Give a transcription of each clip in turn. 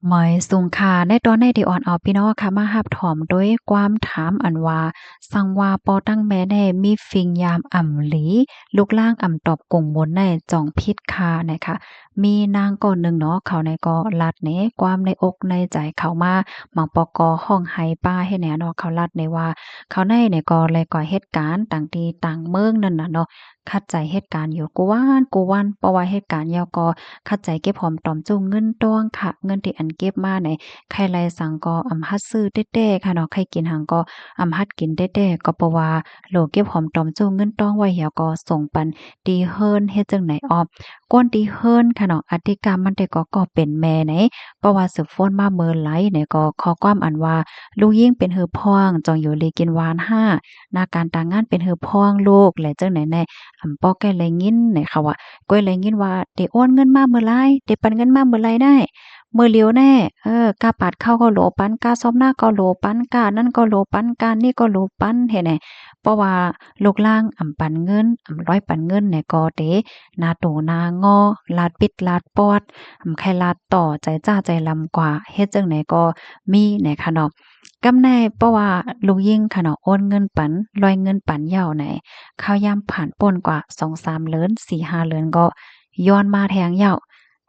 หมอยสุงค่ะในตอนในที่อ่อนเอาพี่น้องค่ะมารับถอมด้วยความถามอันว่าสังว่าปอตั้งแม่แน่มีฟิงยามอ่ำหลีลูกล่างอ่ำตอบกงบนในจ่องพิษคานะคะมีนางก่อนหนึ่งเนาะเขาในก็ลัดเนความในอกในใจเขามาหมังปอกอห้องไห้ป้าให้แหน่เนาะเขาลัดในว่าเขาในเนี่ยก็เลยก่อเหตุการณ์ต่างทีต่างเมืองนั่นน่ะเนาะคัดใจเหตุการณ์อยู่กูว่านเพราะว่าเหตุการณ์ยาวก็คัดใจเก็บหอมตอมจุงเงินตวงค่ะเงินที่อันเก็บมาในใครไลสังก็อำหัดซื้อเด้ๆค่ะเนาะใครกินหังก็อำหัดกินเด้ๆก็เพราะว่าโลเก็บหอมตอมจุงเงินตวงไว้เหี่ยวก็ส่งปันดีเฮิรนเฮ็ดจังไหนออมก้นดีเฮิรนค่ะเนาะอธิกรรมมันได้ก็เป็นแม่ไหนเพราะว่าสืบฟ้นมาเมินไหลเนี่ยก็ขอความอันว่าลูกยิ่งเป็นหือพ่องจองอยู่ลีกินหวานห้าหน้าการต่างงานเป็นหือพ่องลูกและจังไหนแน่ปอแกเลยงินเนี่ยค่ะว่าก้อยเลยงินว่าได้โอนเงินมาเมื่อไรได้ปันเงินมาเมื่อไรได้มื้อเลียวแน่กาปาดข้าวก็โหลปันกาซ้อมหน้าก็โหลปันกานั่นก็โหลปันกานี่ก็โหลปันเห็นแหน่เพราะว่าลูกล่างปันเงินร้อยปันเงินเนี่ยก็เตหน้าโตหน้างอลาดปิดลาดปอดใครลาดต่อใจจ้าใจลำกว่าเฮ็ดจังไหนก็มีแหน่ค่ะเนาะกำแน่เพราะว่าลูกยิ่งค่ะเนาะโอนเงินปันร้อยเงินปันยาวไหน ข้าวยามผ่านป่นกว่า2-3เลิน4-5เลินก็ย้อนมาแทงเหย้า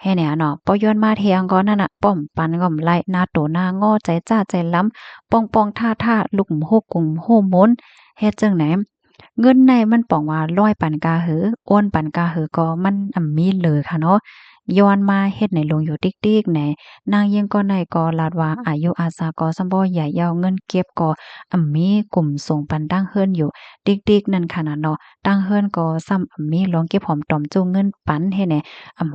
ให้แหน่เนาะพอย้อนมาแทงก็นั่นน่ะป้อมปันก็ไล่หน้าโตหน้างอใจจ้าใจล้ำปองๆท่าๆลุกโฮกุมโฮมนเฮ็ดจังไหนเงินในมันป้องว่าร้อยปันกาหือโอนปันกาหือก็มันมีเลยค่ะเนาะย้อนมาเฮ็ดในลงอยู่ติ๊กๆแหนนางยิงก็ในก็ลาดว่าอายุอาสาก็ซำบ่ใหญ่ยาวเงินเก็บก็มีกลุ่มส่งปันดั้งเฮิรนอยู่ ติ๊กๆนั่นค่ะนะเนาะตั้งเฮิรนก็ซ้ำมีลองเก็บหอมตอมจูงเงินปันให้แหน่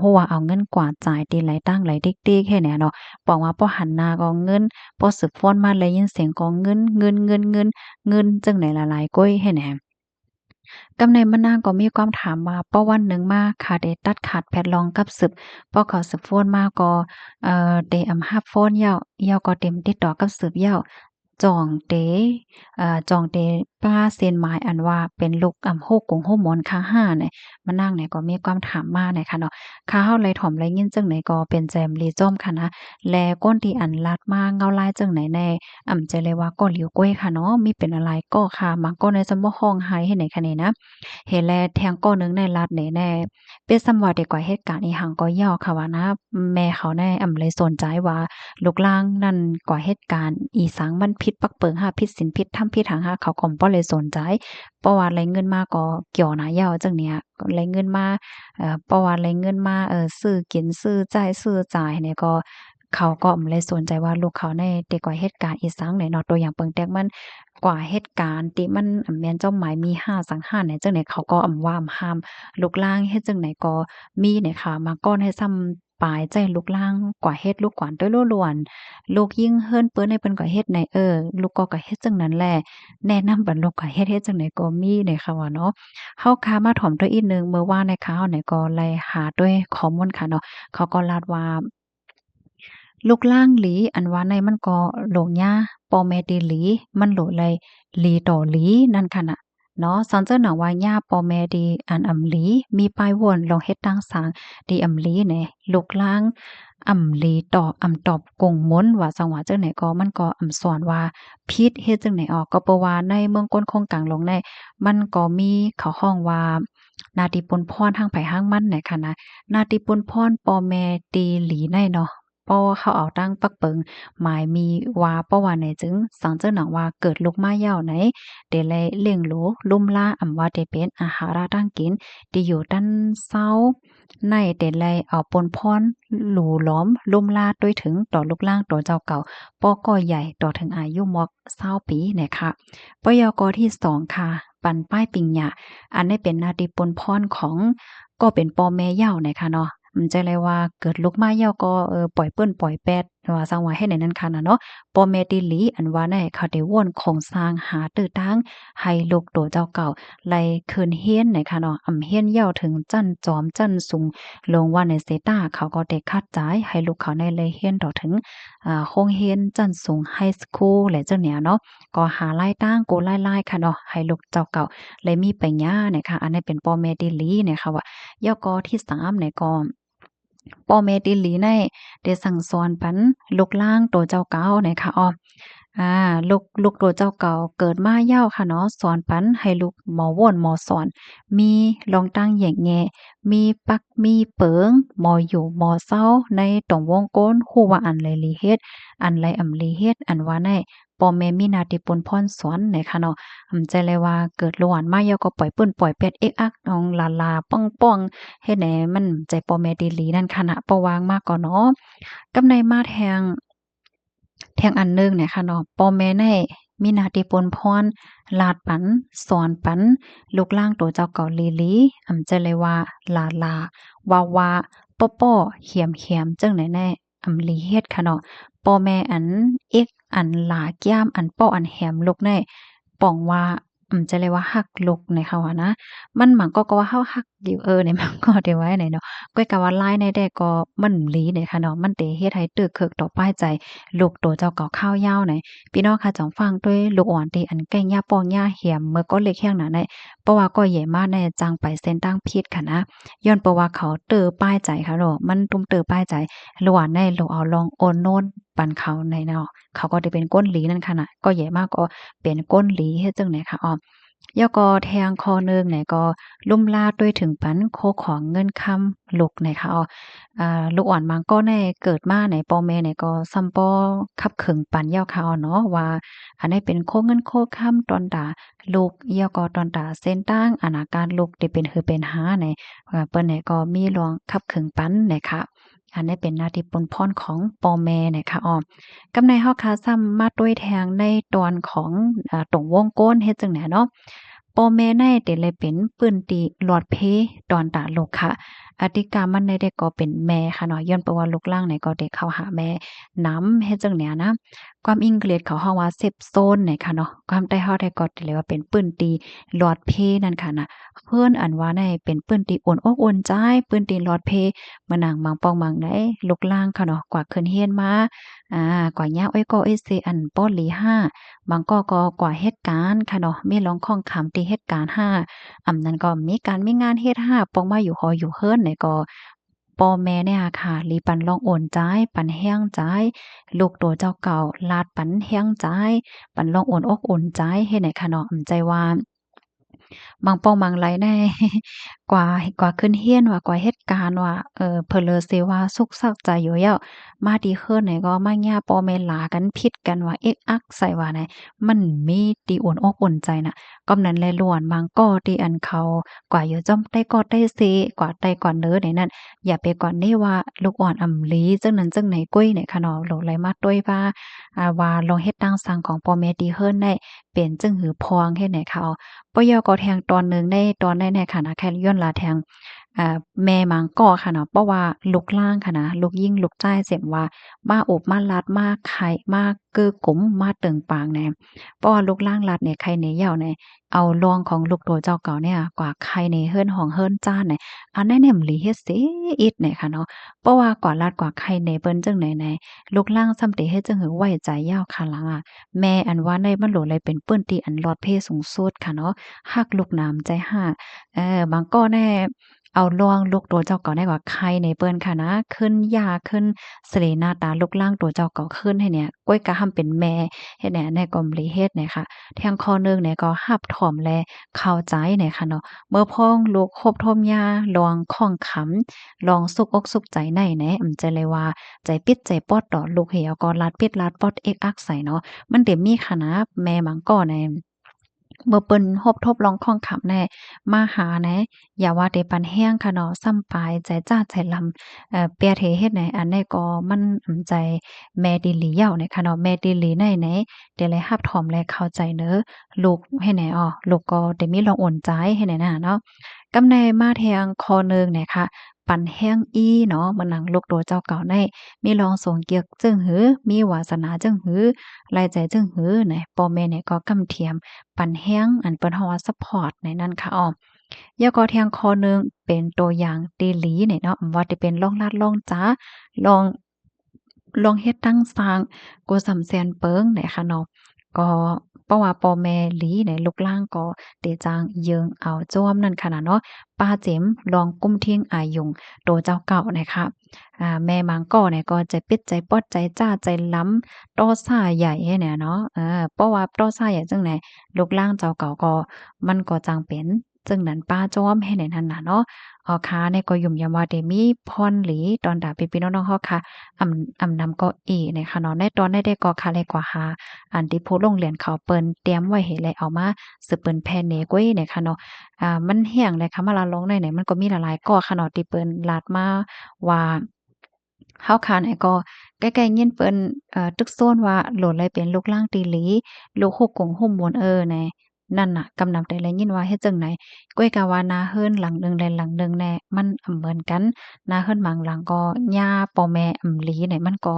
ฮู้ว่าเอาเงินกว่าจ่ายตีไหลตั้งไหลติ๊กๆให้แหน่เนาะบอกว่าพอหันหน้าก็เงินพอสืบฟ้อนมาเลยยินเสียงก็เงินจังไหนละหลายก้อยให้แหน่กำในมะนางก็มีความถามว่าป้อวันหนึ่งมาขาดได้ตัดขาดแพดลองกับสืบพอเขาสืบฟ้อนมาก็ได้อำหับฟ้อนเหย้าก็เต็มติดต่อกับสืบเหย้าจองเตจองเตป้าเซียนหมายอันว่าเป็นลูกโฮกงโฮหมอนคาห้าเนี่ยมานั่งเนี่ยก็มีความถามมาเนี่ยค่ะเนาะข้าเฮาไหลถ่อมไหลยินจังไหนก็เป็นแจมลีจ้อมค่ะนะแลก้นที่อันลัดมาเงาลายจังไหนแน่ใจเลยว่าก็หลิวก้วยค่ะเนาะมีเป็นอะไรก็ค่ะมันก็ในสมห้องไห้ให้ไหนคะนี่นะเห็นแลแทงก้อหนึงในลัดแน่ๆเป็นสำว่าเด็กกว่าเหตุการณ์อีหังก็ยาวค่ะว่านะแม่เขาแน่เลยสนใจว่า ลูกลางนั่นก่อเหตุการณ์อีสังมันผิดปักเปิงหาผิดศีลผิดธรรมผิดหางหาเขาก็บ่เลยสนใจเพราะว่าไรเงินมาก็เกี่ยวหน้ายาวจังเนี้ยไรเงินมาเพราะว่าไรเงินมาซื้อกินซื้อจ่ายเนี่ยก็เขาก็บ่ได้สนใจว่าลูกเขาในได้ก่อเหตุการณ์อีสังเนี่ยเนาะตัวอย่างเปิงแต๊กมันกว่าเหตุการณ์ที่มันแม่นเจ้าหมายมี5สังหารเนี่ยจังได๋เขาก็ว่าห้ามลูกลางเฮ็ดจังไหนก็มีเนี่ยค่ะมาก้อนให้ซ้ำปลายใจลูกล่างกว่าเฮ็ดลูกกวนด้วยโลล้วนลูกยิ่งเฮิรนเปิ้นให้เปิ้นก็เฮ็ดในลูกก็เฮ็ดจังนั้นแหละแนะนำบัดลูกก็เฮ็ดจังไดก็มีเนี่ยค่ะว่าเนาะเฮาค่ะมาถ่อมตัวอีกหนึ่งเมื่อวานในข่าวเนี่ยก็ไล่หาด้วยข้อมูลค่ะเนาะเขาก็ลาดว่า ลูกล่างหลีอันว่าในมันก็โหลงยาปอแม่ตีหลีมันโหลเลยหลีต่อหลีนั่นค่ะน่ะเนาะซันเจิ้นหนังว่าย่าปอแม่ดีอันอำหลีมีปลายวนลองเฮ็ดตั้งสางดีอำหลีแหน่ลูกล่างอำหลีต่ออำตอบกงม้นว่าจังหวะจังไหนก็มันก็อำสอนว่าพิษเฮ็ดจังไหนออกก็เพราะว่าในเมืองก้นคงกลางลงในมันก็มีเขาห้องว่านาติปนพรทางไผทางมันน่ะค่ะนะนาติปนพรปอแม่ตีหลีในเนาะ ป้อเขาเอาตั้งปักเปิงหมายมีว่าป้อว่าไหนจึงสังเจ้าหนังว่าเกิดลูกม้าเหย้าไหนเดแลเลี้ยงหลูลุ่มล่าอำว่าได้เป็นอาหาราตั้งกินที่อยู่ด้านเซาในเดแลเอาปนพรหลูหลอมลุ่มล่าด้วยถึงต่อลูกล่างตัวเจ้าเก่าป้อก็ใหญ่ต่อถึงอายุมอก20ปีเนี่ยค่ะปยกที่2ค่ะปันป้ายปิงหยาอันนี้เป็นนาติปนพรของก็เป็นปอแม่เหย้าเนี่ยค่ะเนาะ ใจเลยว่าเกิดลูกมาเหย้าก็ปล่อยเปิ้นปล่อยแปดว่าสังว่าให้ในนั้นค่ะน่ะเนาะปอแม่ติหลีอันว่าในเขาได้ว่นของสร้างหาตื้อตั้งให้ลูกตัวเจ้าเก่าไล่คืนเฮียนในค่ะเนาะเฮียนเหย้าถึงจั้นจอมจั้นสูงลงว่าในเซตาเขาก็ได้คัดจ่ายให้ลูกเขาในเลยเฮียนต่อถึงโรงเรียนจั้นสูงไฮสคูลและจังเนี้ยเนาะก็หารายตั้งโกรายๆค่ะเนาะให้ลูกเจ้าเก่าเลยมีปัญญาเนี่ยค่ะอันนี้เป็นปอแม่ติหลีเนี่ยค่ะว่ายกที่3เนี่ยก็ พ่อแม่ติหลีในได้สั่งสอนปันลูกล่างตัวเจ้าเก่าเนี่ยค่ะอ้อลูกตัวเจ้าเก่าเกิดมาเย้าค่ะเนาะสอนปันให้ลูกหมอว่นหมอสอนมีลองตั้งแหย่งแงมีปักมีเปิงหมออยู่หมอเศร้าในตรงวงก้นฮู้ว่าอันไรลีเฮ็ดอันไรอำลีเฮ็ดอันว่าในพ่อแม่มีหน้าที่ปนพรสอนเนี่ยค่ะเนาะใจเลยว่าเกิดหลวนมาเย้าก็ปล่อยปื้นปล่อยเป็ดเอ็กอักน้องลาๆป้องๆ เฮ็ดให้มันใจปอแม่ดีหลีนั่นขณะปะวางมากก่อนเนาะกำในมาแทงอันหนึ่งเนี่ยค่ะเนาะปอแม่ในมีหน้าที่ปนพรลาดปันสอนปันลูกล่างตัวเจ้าเก่าลีลีจะเลยว่าลาวาป้อเขียมจังไหนแน่ลีเฮ็ดค่ะเนาะปอแม่อันเอกอันหลาแก้มอันป้ออันแหมลูกในป้องว่าจะเลยว่าฮักลูกในเขาอะนะมันหมังก็ว่าเฮาฮักอยู่เนี่ยมันก็ได้ไว้ไหนเนาะก้อยกะว่าลายในแต่ก็มันหลีเนี่ยค่ะเนาะมันเตเฮ็ดให้ตึกเคิกต่อป้ายใจลูกโตเจ้าเก่าข้าวยาวไหนพี่น้องค่ะจองฟังด้วยลูกอ่อนตีอันแก่ย่าปองย่าเหี่ยมเมื่อก็เล็กแห้งหนาในเพราะว่าก็ใหญ่มากในจังไปเส้นตั้งพิษค่ะนะย้อนเพราะว่าเขาเตอป้ายใจค่ะเนาะมันตุ้มเตอป้ายใจหลวนในลูกเอาลองโอนโน่นปันเขาในเนาะเขาก็ได้เป็นก้นหลีนั่นค่ะนะก็ใหญ่มากก็เป็นก้นหลีเฮ็ดจังไหนค่ะอ้อย่อก็แทงคอนึงไหนก็ลุ่มลาดด้วยถึงปันโคของเงินคำลูกไหนค่ะลูกอ่อนมังก็ในเกิดมาไหนปอแม่ไหนก็ซัมปอขับขึงปันย่อเขาเนาะว่าอันนี้เป็นโคเงินโคคำตอนตาลูกย่อก็ตอนตาเส้นตั้งอนาการลูกได้เป็นคือเป็นหาไหนเปิ้นไหนก็มีรองขับขึงปันไหนค่ะอันนี้เป็นหน้าที่ปนพรของปอแม่ไหนค่ะกำในเฮาคาซ้ำมาด้วยแทงในตอนของตรงวงก้นเฮ็ดจังไหนเนาะปอแม่ในเตเลยเป็นปื้นตีหลอดเพตอนตาลูกค่ะอธิกามันในเด็กก็เป็นแม่ค่ะเนาะย้อนเพราะว่าลูกล่างไหนก็เด็กเข้าหาแม่น้ำเฮ็ดจังเนี้ยนะความอังกฤษเขาฮ้องว่าเซฟโซนเนี่ยค่ะเนาะความใต้เฮาได้ก็เลยว่าเป็นปื้นตีหลอดเพนั่นค่ะนะเพิ่นอันว่าในเป็นปื้นตีโอนอกโอนใจปื้นตีหลอดเพมานั่งมังปองมังได้ลูกล่างค่ะเนาะกว่าขึ้นเฮียนมากว่าย่าอ้อยก็อ้อยเซอันป้อหลีห้าบางก็กว่าเหตุการณ์ค่ะเนาะมีร้องข้องคำที่เหตุการณ์ห้านั้นก็มีการมีงานเฮ็ดห้าปองมาอยู่หออยู่เฮิรนไหนก็พ่อแม่เนี่ยค่ะลีปันลองโอนจ่ายปันแห้งจ่ายลูกตัวเจ้าเก่าลาดปันแห้งจ่ายปันลองโอนอกโอนใจเฮ็ดไหนค่ะเนาะใจว่าบางป้องบางไรแน่ กว่าขึ้นเฮียนว่ากว่าเหตุการณ์ว่าเพนเลอเสว่าสุกซักใจอยู่แล้วมาดีขึ้นไหนก็มาย่าปอแม่หลากันผิดกันว่าเอ็กอักใส่ว่าไหนมันมีตีอุ่นอกอุ่นใจน่ะก็นั้นแลล้วนบางก็ที่อันเขากว่าอยู่จ้อมได้ก็ได้เซกว่าได้ก่อนเด้อไหนนั่นอย่าไปก่อนนี่ว่าลูกอ่อนอำลีจังนั้นจังไหนก้อยไหนคะเนาะโหลไหลมาด้วยว่าลองเฮ็ดตั้งสั่งของพ่อแม่ดีเฮิรนได้เป็นจึงหือพวงเฮ็ดไหนคะปยก็แทงตอนหนึ่งได้ตอนได้ในค่ะนะแค่ย้อนลาแทงแม่มังก็ค่ะเนาะเพราะว่าลูกล่างค่ะนะลูกยิ่งลูกจ้ายเสียงว่ามาโอบมาลัดมาไข่มาเกือกุ๋มมาเติงปางแหน่เพราะว่าลูกล่างลัดเนี่ยไข่เหนเหย่าเนี่ยเอารองของลูกตัวเจ้าเก่าเนี่ยกว่าไข่ในเฮิรนของเฮิรนจ้านเนี่ยอันนั้นเนี่ยมหลีเฮ็ดเสิอิดเนี่ยค่ะเนาะเพราะว่ากว่าลัดกว่าไข่ในเปิ้นจังไหนๆลูกล่างซ้ำเตเฮ็ดจังหือไว้ใจยาวค่ะหลังแม่อันว่าในมันโหลเลยเป็นเปิ้นที่อันลอดเพสูงสุดค่ะเนาะ ฮักลูกน้ำใจฮักบางก็แน่เอาลวงลูกตัวเจ้าเก่าได้กว่าใครในเปิ้นค่ะนะขึ้นยาขึ้นเสลหน้าตาลูกล่างตัวเจ้าเก่าขึ้นให้เนี่ยก้อยกะหำเป็นแม่เฮ็ดแหน่ในก็มลีเฮ็ดเนี่ยค่ะแทงคอหนึ่งเนี่ยก็หับถ่อมแลเข้าใจเนี่ยค่ะเนาะเมื่อพ้องลูกคบทมยาลองข้องขำลองสุกอกสุกใจในแหน่ใจเลยว่าใจปิดใจปอดต่อลูกเหี่ยวก็ลัดปิดลัดปอดเอกอักใส่เนาะมันเต็มมีค่ะนะแม่มังก็ใน เมื่อเปิ้นฮบทบลองข้องขำแน่มาหาแหน่อย่าว่าแต่ปันแห้งค่ะเนาะซ้ำปลายใจจ้าใจลำเปียเทเฮ็ดไหนอันใดก็มันใจแม่ดีหลีเหย้าเนี่ยค่ะเนาะแม่ดีหลีในไหนเดี๋ยวเลยรับถ่อมและเข้าใจเด้อลูกให้ไหนลูกก็ได้มีลองโอนใจให้ไหนน่ะเนาะกำในมาแทงคอหนึ่งเนี่ยค่ะปันแห้งอี้เนาะมันหนังลูกโดเจ้าเก่าในมีลองส่งเกียกจึงหือมีวาสนาจึงหือรายใจจึงหือเนี่ยพ่อแม่เนี่ยก็กำเทียม ปันแห้งอันเปิ้นฮ้องว่าซัปพอร์ตในนั้นค่ะยาก็แทงคอหนึ่งเป็นตัวอย่างตีหลีเนี่ยเนาะว่าจะเป็นลองลาดลองจ้าลองลองเฮ็ดตั้งสร้างโกสำแสนเปิงเนี่ยค่ะเนาะก็ ราะว่าพ่อแม่หลีในลูกล่างก็เตจางเยิงเอาจ้อมนั่นขนาดเนาะป้าเจ๋มลองกุ้มทิ้งอายุงโตเจ้าเก่านะคะแม่มังก็เนี่ยก็ใจปิดใจปอดใจจ้าใจล้ำต้อซ่าใหญ่เนี่ยเนาะเพราะว่าต้อซ่าใหญ่จังไหนลูกล่างเจ้าเก่าก็มันก็จังเป็นจึงนั้นป้าจ้อมให้ในนั้นน่ะเนาะค้าเนี่ยก็ยุ่มยามว่าได้มีพรหลีตอนดาพี่ๆน้องๆเฮาค่ะนำก็นะคะเนาะในตอนได้ก็ค่ะเลยกว่าหาอันที่ผู้โรงเรียนเขาเปิ้นเตรียมไว้ให้เลยเอามาสืบเปิ้นแพนเนกไว้เนี่ยค่ะเนาะมันแห้งเลยค่ะมาลาลงในไหนมันก็มีหลายๆก้อค่ะเนาะที่เปิ้นลาดมาว่าเฮาค่ะเนี่ยก็ใกล้ๆยินเปิ้นตึกโซนว่าโหลดเลยเป็นลูกล่างตีหลีลูกฮูกกงหุ่มมวนแหน่นั่นน่ะกำนำได้เลยยินว่าเฮ็ดจังไหนก้อยกะว่านาเฮิรนหลังหนึ่งแลหลังหนึ่งแน่มันเหมือนกันนาเฮิรนบางหลังก็ย่าป่อแม่หลีเนี่ยมันก็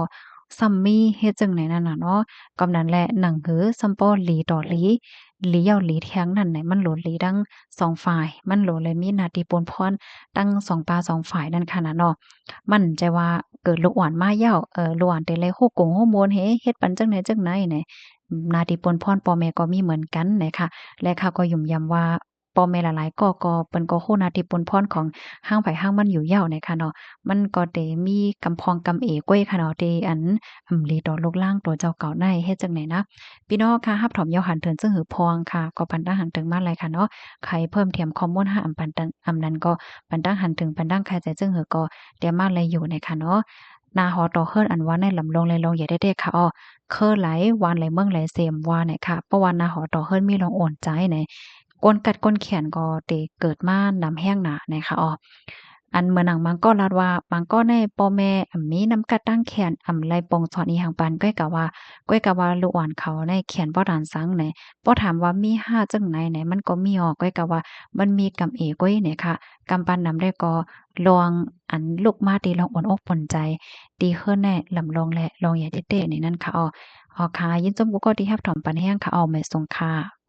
ซัมมีเฮ็ดจังไหนนั่นน่ะเนาะกำนั้นแหละหนังหือซัมป้อหลีต่อหลีหลีเหย้าหลีแทงนั่นไหนมันโหลดหลีทั้งสองฝ่ายมันโหลดเลยมีหน้าที่ปนพรตั้งสองปาสองฝ่ายนั่นค่ะน่ะเนาะมั่นใจว่าเกิดลูกอ่อนมาเหย้าลูกอ่อนแต่เลยโฮกงโฮโมนเฮ็ดปันจังไหนจังไหนแหน่หน้าที่ปนพรพ่อแม่ก็มีเหมือนกันน่ะค่ะ และข้าก็ยุ่มย้ำว่าพ่อแม่หลายๆก็เปิ้นก็รู้หน้าที่ปนพรของห้างไผห้างมันอยู่ยาวเนี่ยค่ะเนาะมันก็ได้มีกำพองกำเอกไว้ค่ะเนาะที่อันหลีต่อลูกล่างตัวเจ้าเก่าในเฮ็ดจังไหนนะพี่น้องค่ะรับถอมเยาหันเถินซึ่งหือพองค่ะก็ปันตั้งหันถึงมาหลายค่ะเนาะใครเพิ่มเติมข้อมูลหาปันตังนั้นก็ปันตั้งหันถึงปันตั้งใครใจซึ่งหือก็เตรียมมาเลยอยู่เนี่ยค่ะเนาะนาหอต่อเฮิรนอันว่าในลำลงเลยลงอย่าได้เด้ค่ะอ้อเคอไหลวานไหลเมืองไหลเสมว่าเนี่ยค่ะเพราะว่านาหอต่อเฮิรนมีลองโอนใจใน ก้นกัดก้นแขนก็เตเกิดมานำแห้งหนานะคะอ๋ออันเมื่อหนังมังก็ลาดว่ามังก็ในพ่อแม่มีน้ำกัดตั้งแขนไลปองสอนอีหังปันก้อยกะว่าลูกอ่อนเขาในแขนบ่ดานซังไหนบ่ถามว่ามี5จังไหนไหนมันก็มีออกก้อยกะว่ามันมีกำเอก้อยเนี่ยค่ะกำปั้นนำได้ก็ลองอันลูกมาตีลองอ่อนอกปนใจดีขึ้นแน่ลำลองแหละลองอย่าเต้ๆนี่นั่นค่ะอ๋อค่ะยินจมกูก็ดีรับถอมปันแห้งค่ะเอาแม่ทรงค่ะ